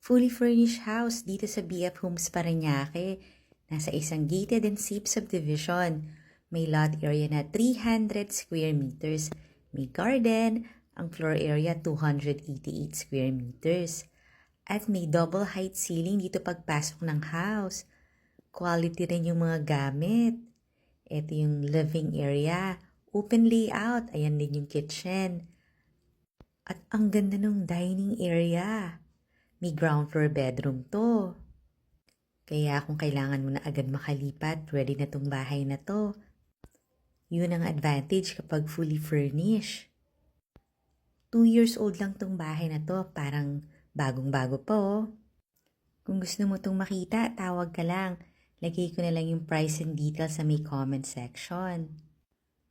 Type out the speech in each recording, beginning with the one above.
Fully furnished house dito sa BF Homes Parañaque. Nasa isang gated and safe subdivision. May lot area na 300 square meters. May garden, ang floor area 288 square meters. At may double height ceiling dito pagpasok ng house. Quality rin yung mga gamit. Ito yung living area. Open layout. Ayan din yung kitchen. At ang ganda ng dining area. May ground floor bedroom to. Kaya kung kailangan mo na agad makalipat, ready na tong bahay na to. Yun ang advantage kapag fully furnished. 2 years old lang tong bahay na to, parang bagong-bago pa oh. Kung gusto mo tong makita, tawag ka lang. Lagay ko na lang yung price and details sa may comment section.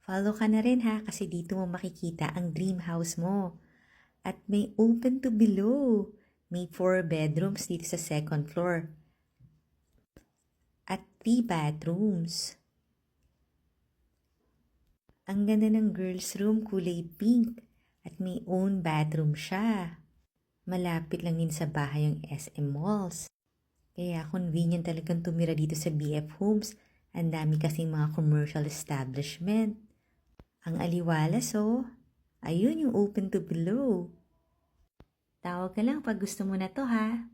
Follow ka na rin ha, kasi dito mo makikita ang dream house mo. At may open to below. May 4 bedrooms dito sa second floor. At 3 bathrooms. Ang ganda ng girls room, kulay pink. At may own bathroom siya. Malapit lang din sa bahay yung SM Malls. Kaya convenient talagang tumira dito sa BF Homes. Ang dami kasing mga commercial establishment. Ang aliwalas oh. Ayun yung open to below. Tawag ka lang pag gusto mo na to ha.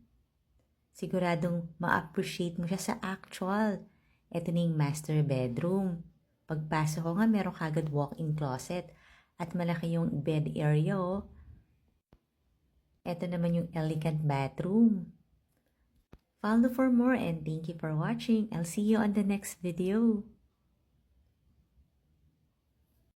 Siguradong ma-appreciate mo siya sa actual. Ito na yung master bedroom. Pagpasok ko nga meron kagad walk-in closet at malaki yung bed area oh. Ito naman yung elegant bathroom. Follow for more and thank you for watching. I'll see you on the next video.